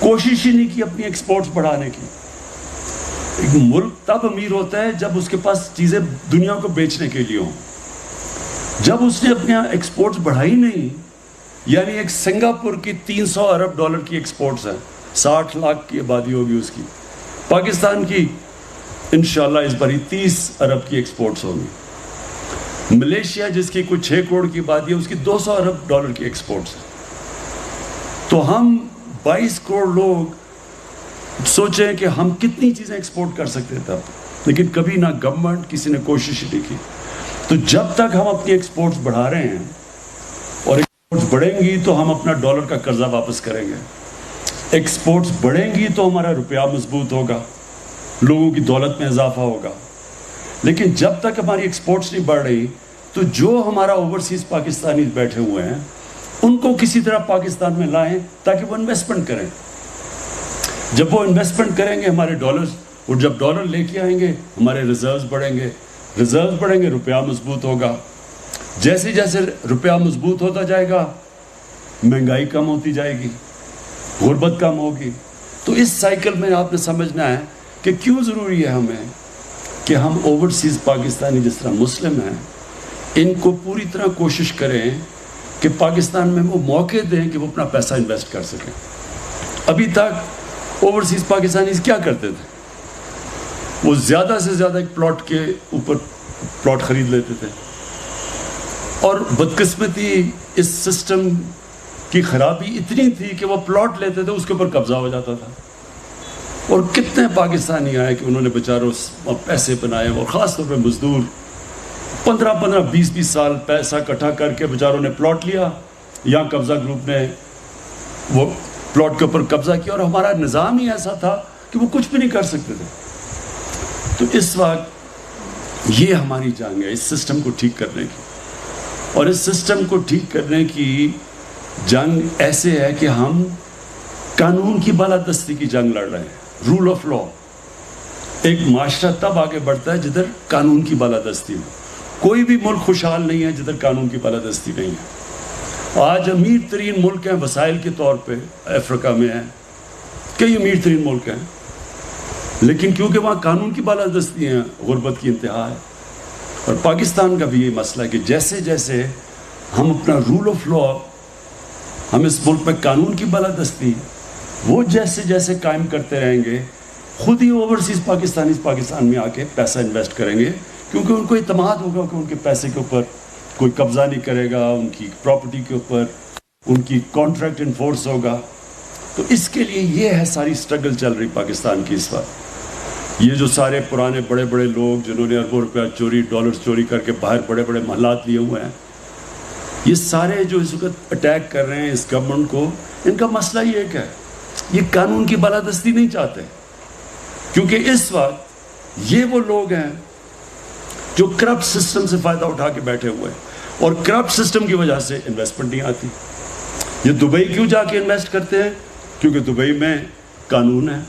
کوشش ہی نہیں کی اپنی ایکسپورٹس بڑھانے کی. ایک ملک تب امیر ہوتا ہے جب اس کے پاس چیزیں دنیا کو بیچنے کے لیے ہوں. جب اس نے اپنے ایکسپورٹس بڑھائی نہیں, یعنی ایک سنگاپور کی $300 ارب کی ایکسپورٹس ہیں, 60 لاکھ کی آبادی ہوگی اس کی. پاکستان کی انشاءاللہ اس باری 30 ارب کی ایکسپورٹس ہوگی. ملیشیا جس کی کوئی 6 کروڑ کی آبادی ہے, اس کی $200 ارب کی ایکسپورٹس ہیں. تو ہم 22 کروڑ لوگ سوچیں کہ ہم کتنی چیزیں ایکسپورٹ کر سکتے تھے, لیکن کبھی نہ گورنمنٹ کسی نے کوشش نہیں کی. تو جب تک ہم اپنی ایکسپورٹس بڑھا رہے ہیں, اور ایکسپورٹس بڑھیں گی تو ہم اپنا ڈالر کا قرضہ واپس کریں گے, ایکسپورٹس بڑھیں گی تو ہمارا روپیہ مضبوط ہوگا, لوگوں کی دولت میں اضافہ ہوگا. لیکن جب تک ہماری ایکسپورٹس نہیں بڑھ رہی تو جو ہمارا اوورسیز پاکستانی بیٹھے ہوئے ہیں ان کو کسی طرح پاکستان میں لائیں تاکہ وہ انویسٹمنٹ کریں. جب وہ انویسٹمنٹ کریں گے ہمارے ڈالرز, اور جب ڈالر لے کے آئیں گے ہمارے ریزروز بڑھیں گے, ریزروز بڑھیں گے, روپیہ مضبوط ہوگا. جیسے جیسے روپیہ مضبوط ہوتا جائے گا مہنگائی کم ہوتی جائے گی, غربت کم ہوگی. تو اس سائیکل میں آپ نے سمجھنا ہے کہ کیوں ضروری ہے ہمیں کہ ہم اوورسیز پاکستانی جس طرح مسلم ہیں ان کو پوری طرح کوشش کریں کہ پاکستان میں وہ موقع دیں کہ وہ اپنا پیسہ انویسٹ کر سکیں. ابھی تک اوورسیز پاکستانی کیا کرتے تھے, وہ زیادہ سے زیادہ ایک پلاٹ کے اوپر پلاٹ خرید لیتے تھے, اور بدقسمتی اس سسٹم کی خرابی اتنی تھی کہ وہ پلاٹ لیتے تھے اس کے اوپر قبضہ ہو جاتا تھا. اور کتنے پاکستانی آئے کہ انہوں نے بیچاروں پیسے بنائے, اور خاص طور پہ مزدور 15-20 سال پیسہ اکٹھا کر کے بیچاروں نے پلاٹ لیا, یہاں قبضہ گروپ نے وہ پلاٹ کے اوپر قبضہ کیا, اور ہمارا نظام ہی ایسا تھا کہ وہ کچھ بھی نہیں کر سکتے تھے. تو اس وقت یہ ہماری جنگ ہے اس سسٹم کو ٹھیک کرنے کی, اور اس سسٹم کو ٹھیک کرنے کی جنگ ایسے ہے کہ ہم قانون کی بالادستی کی جنگ لڑ رہے ہیں, رول آف لا. ایک معاشرہ تب آگے بڑھتا ہے جدھر قانون کی بالادستی ہو. کوئی بھی ملک خوشحال نہیں ہے جدھر قانون کی بالادستی نہیں ہے. آج امیر ترین ملک ہیں وسائل کے طور پہ افریقہ میں ہیں, کئی امیر ترین ملک ہیں, لیکن کیونکہ وہاں قانون کی بالادستی ہیں غربت کی انتہا ہے. اور پاکستان کا بھی یہ مسئلہ ہے کہ جیسے جیسے ہم اپنا رول آف لا, ہم اس ملک میں قانون کی بالادستی وہ جیسے جیسے قائم کرتے رہیں گے, خود ہی اوورسیز پاکستانی پاکستان میں آ کے پیسہ انویسٹ کریں گے, کیونکہ ان کو اعتماد ہوگا کہ ان کے پیسے کے اوپر کوئی قبضہ نہیں کرے گا, ان کی پراپرٹی کے اوپر ان کی کانٹریکٹ انفورس ہوگا. تو اس کے لیے یہ ہے ساری سٹرگل چل رہی پاکستان کی اس وقت. یہ جو سارے پرانے بڑے بڑے لوگ جنہوں نے اربوں روپیہ چوری ڈالرز چوری کر کے باہر بڑے بڑے محلات لیے ہوئے ہیں, یہ سارے جو اس وقت اٹیک کر رہے ہیں اس گورنمنٹ کو, ان کا مسئلہ یہ ایک ہے, یہ قانون کی بالادستی نہیں چاہتے. کیونکہ اس وقت یہ وہ لوگ ہیں جو کرپٹ سسٹم سے فائدہ اٹھا کے بیٹھے ہوئے ہیں, اور کرپٹ سسٹم کی وجہ سے انویسٹمنٹ نہیں آتی. یہ دبئی کیوں جا کے انویسٹ کرتے ہیں؟ کیونکہ دبئی میں قانون ہے,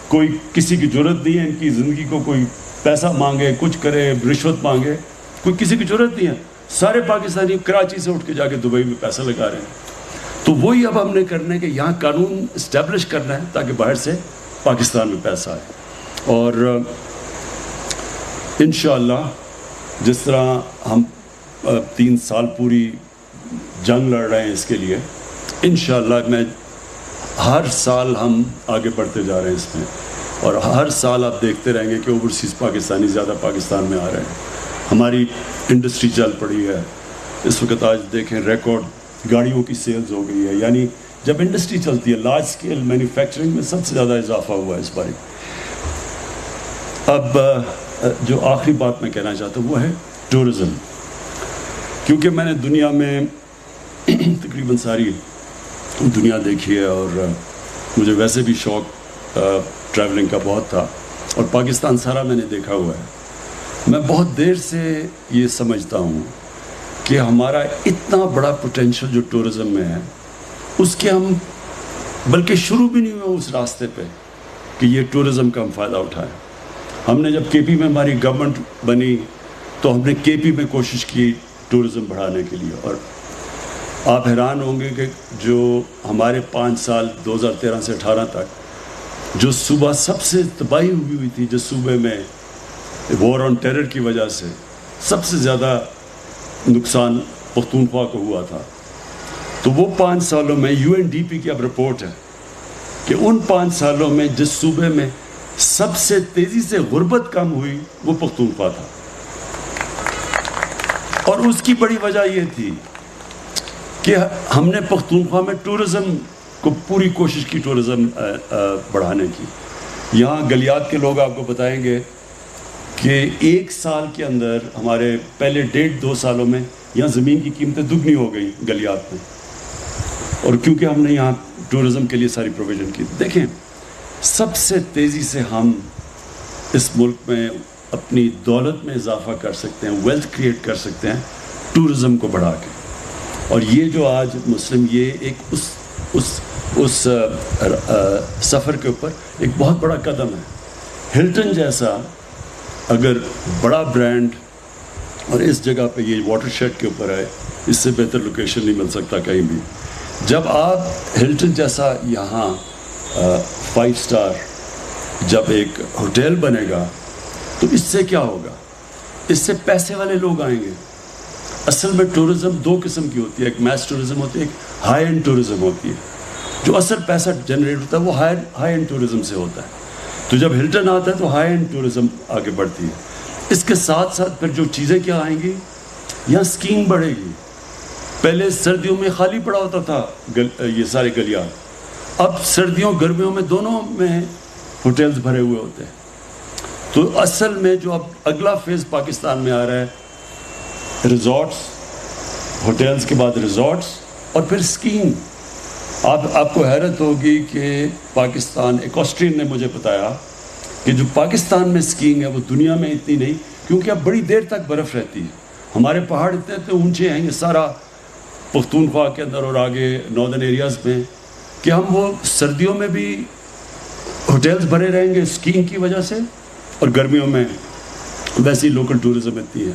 کوئی کسی کی ضرورت نہیں ہے ان کی زندگی کو کوئی پیسہ مانگے, کچھ کرے, رشوت مانگے, کوئی کسی کی ضرورت نہیں ہے. سارے پاکستانی کراچی سے اٹھ کے جا کے دبئی میں پیسہ لگا رہے ہیں. تو وہی اب ہم نے کرنا ہے کہ یہاں قانون اسٹیبلش کرنا ہے تاکہ باہر سے پاکستان میں پیسہ آئے. اور انشاءاللہ جس طرح ہم 3 سال پوری جنگ لڑ رہے ہیں اس کے لیے, انشاءاللہ میں ہر سال ہم آگے بڑھتے جا رہے ہیں اس میں, اور ہر سال آپ دیکھتے رہیں گے کہ اوورسیز پاکستانی زیادہ پاکستان میں آ رہے ہیں. ہماری انڈسٹری چل پڑی ہے اس وقت. آج دیکھیں ریکارڈ گاڑیوں کی سیلز ہو گئی ہے, یعنی جب انڈسٹری چلتی ہے لارج اسکیل مینوفیکچرنگ میں سب سے زیادہ اضافہ ہوا ہے اس بار. اب جو آخری بات میں کہنا چاہتا ہوں وہ ہے ٹورزم, کیونکہ میں نے دنیا میں تقریباً ساری دنیا دیکھی ہے, اور مجھے ویسے بھی شوق ٹریولنگ کا بہت تھا, اور پاکستان سارا میں نے دیکھا ہوا ہے. میں بہت دیر سے یہ سمجھتا ہوں کہ ہمارا اتنا بڑا پوٹینشیل جو ٹورزم میں ہے اس کے ہم بلکہ شروع بھی نہیں ہوئے اس راستے پہ کہ یہ ٹورزم کا ہم فائدہ اٹھائیں. ہم نے جب کے پی میں ہماری گورنمنٹ بنی تو ہم نے کے پی میں کوشش کی ٹورزم بڑھانے کے لیے, اور آپ حیران ہوں گے کہ جو ہمارے 5 سال 2013 سے 18 تک جو صوبہ سب سے تباہی ہوئی تھی، جس صوبے میں وار آن ٹیرر کی وجہ سے سب سے زیادہ نقصان پختونخوا کو ہوا تھا، تو وہ 5 سالوں میں UNDP کی اب رپورٹ ہے کہ ان 5 سالوں میں جس صوبے میں سب سے تیزی سے غربت کم ہوئی وہ پختونخوا تھا. اور اس کی بڑی وجہ یہ تھی کہ ہم نے پختونخوا میں ٹورزم کو پوری کوشش کی، ٹورزم بڑھانے کی. یہاں گلیات کے لوگ آپ کو بتائیں گے کہ 1 سال کے اندر ہمارے پہلے 1.5-2 سالوں میں یہاں زمین کی قیمتیں دگنی ہو گئی گلیات میں، اور کیونکہ ہم نے یہاں ٹورزم کے لیے ساری پروویژن کی. دیکھیں، سب سے تیزی سے ہم اس ملک میں اپنی دولت میں اضافہ کر سکتے ہیں، ویلتھ کریٹ کر سکتے ہیں ٹورزم کو بڑھا کے. اور یہ جو آج مسلم، یہ ایک اس سفر کے اوپر ایک بہت بڑا قدم ہے. ہلٹن جیسا اگر بڑا برانڈ اور اس جگہ پہ یہ واٹر شیڈ کے اوپر ہے، اس سے بہتر لوکیشن نہیں مل سکتا کہیں بھی. جب آپ ہلٹن جیسا یہاں 5 سٹار جب ایک ہوٹل بنے گا تو اس سے کیا ہوگا؟ اس سے پیسے والے لوگ آئیں گے. اصل میں ٹورزم 2 قسم کی ہوتی ہے، ایک میس ٹورزم ہوتی ہے، ایک ہائی اینڈ ٹورزم ہوتی ہے. جو اصل پیسہ جنریٹ ہوتا ہے وہ ہائی اینڈ ٹورزم سے ہوتا ہے. تو جب ہلٹن آتا ہے تو ہائی اینڈ ٹورزم آگے بڑھتی ہے. اس کے ساتھ ساتھ پھر جو چیزیں کیا آئیں گی، یہاں اسکیئنگ بڑھے گی. پہلے سردیوں میں خالی پڑا ہوتا تھا یہ سارے گلیات، اب سردیوں گرمیوں میں دونوں میں ہوٹلز بھرے ہوئے ہوتے ہیں. تو اصل میں جو اب اگلا فیز پاکستان میں آ رہا ہے، ریزورٹس، ہوٹلز کے بعد ریزورٹس اور پھر اسکیئنگ. آپ کو حیرت ہوگی کہ پاکستان، ایک آسٹرین نے مجھے بتایا کہ جو پاکستان میں اسکیئنگ ہے وہ دنیا میں اتنی نہیں، کیونکہ اب بڑی دیر تک برف رہتی ہے. ہمارے پہاڑ اتنے اونچے ہیں، یہ سارا پختونخوا کے اندر اور آگے ناردرن ایریاز میں، کہ ہم وہ سردیوں میں بھی ہوٹلز بھرے رہیں گے اسکیئنگ کی وجہ سے، اور گرمیوں میں ویسی لوکل ٹورزم اتنی ہے.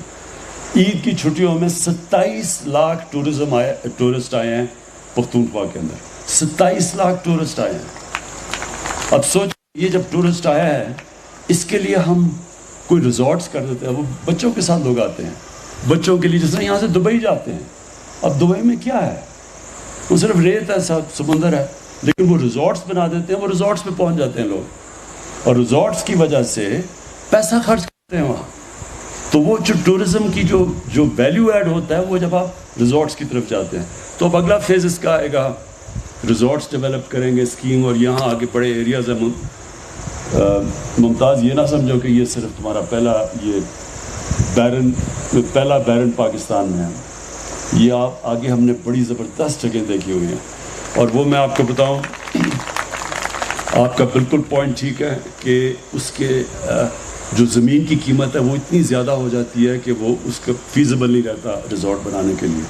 عید کی چھٹیوں میں 27 لاکھ ٹورسٹ آئے ہیں پختونخوا کے اندر. 27 لاکھ ٹورسٹ آئے ہیں. اب سوچ، یہ جب ٹورسٹ آیا ہے اس کے لیے ہم کوئی ریزورٹس کر دیتے ہیں. وہ بچوں کے ساتھ لوگ آتے ہیں، بچوں کے لیے، جس طرح یہاں سے دبئی جاتے ہیں. اب دبئی میں کیا ہے؟ وہ صرف ریت ہے، سمندر ہے، لیکن وہ ریزورٹس بنا دیتے ہیں، وہ ریزورٹس پہ پہنچ جاتے ہیں لوگ، اور ریزورٹس کی وجہ سے پیسہ خرچ کرتے ہیں وہاں. تو وہ جو ٹورزم کی جو ویلیو ایڈ ہوتا ہے وہ جب آپ ریزورٹس کی طرف جاتے ہیں. تو اب اگلا فیز اس کا آئے گا، ریزورٹس ڈیولپ کریں گے، اسکیئنگ، اور یہاں آگے بڑے ایریاز ہیں. ممتاز، یہ نہ سمجھو کہ یہ صرف تمہارا پہلا بیرن پاکستان میں ہے. یہ آپ آگے ہم نے بڑی زبردست جگہ دیکھی ہوئی ہیں، اور وہ میں آپ کو بتاؤں، آپ کا بالکل پوائنٹ ٹھیک ہے کہ اس کے جو زمین کی قیمت ہے وہ اتنی زیادہ ہو جاتی ہے کہ وہ اس کا فیزیبل نہیں رہتا ریزورٹ بنانے کے لیے.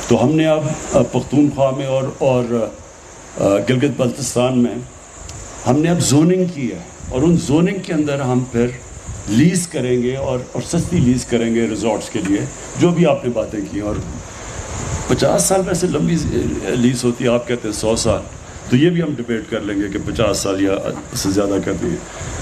تو ہم نے اب پختونخوا میں اور گلگت بلتستان میں ہم نے اب زوننگ کی ہے، اور ان زوننگ کے اندر ہم پھر لیز کریں گے اور سستی لیز کریں گے ریزورٹس کے لیے، جو بھی آپ نے باتیں کی. اور 50 سال ویسے لمبی لیز ہوتی ہے، آپ کہتے ہیں 100 سال، تو یہ بھی ہم ڈیبیٹ کر لیں گے کہ 50 سال یا اس سے زیادہ کر دیں.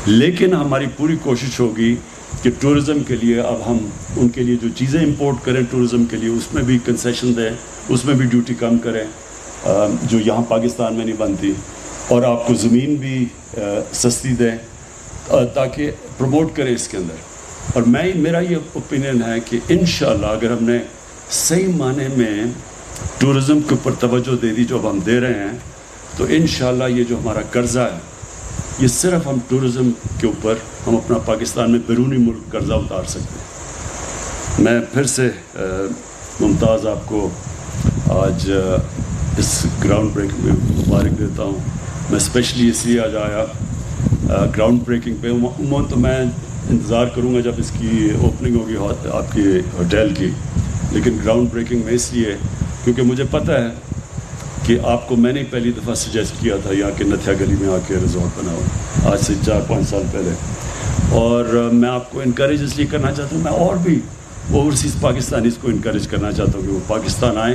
لیکن ہماری پوری کوشش ہوگی کہ ٹورزم کے لیے اب ہم ان کے لیے جو چیزیں امپورٹ کریں ٹورزم کے لیے، اس میں بھی کنسیشن دیں، اس میں بھی ڈیوٹی کم کریں جو یہاں پاکستان میں نہیں بنتی، اور آپ کو زمین بھی سستی دیں تاکہ پروموٹ کریں اس کے اندر. اور میرا یہ اوپینین ہے کہ انشاءاللہ اگر ہم نے صحیح معنی میں ٹورزم کے اوپر توجہ دے دی جو اب ہم دے رہے ہیں، تو انشاءاللہ یہ جو ہمارا قرضہ ہے، یہ صرف ہم ٹورزم کے اوپر ہم اپنا پاکستان میں بیرونی ملک قرضہ اتار سکتے ہیں. میں پھر سے ممتاز آپ کو آج اس گراؤنڈ بریکنگ میں مبارک دیتا ہوں. میں اسپیشلی اس لیے آج آیا گراؤنڈ بریکنگ پہ. عموماً تو میں انتظار کروں گا جب اس کی اوپننگ ہوگی آپ کی ہوٹل کی، لیکن گراؤنڈ بریکنگ میں اس لیے کیونکہ مجھے پتہ ہے کہ آپ کو میں نے پہلی دفعہ سجیسٹ کیا تھا یہاں کے نتھیا گلی میں آ کے ریزورٹ بنا ہوا آج سے 4-5 سال پہلے. اور میں آپ کو انکریج اس لیے کرنا چاہتا ہوں، میں اور بھی اوورسیز پاکستانیز کو انکریج کرنا چاہتا ہوں کہ وہ پاکستان آئیں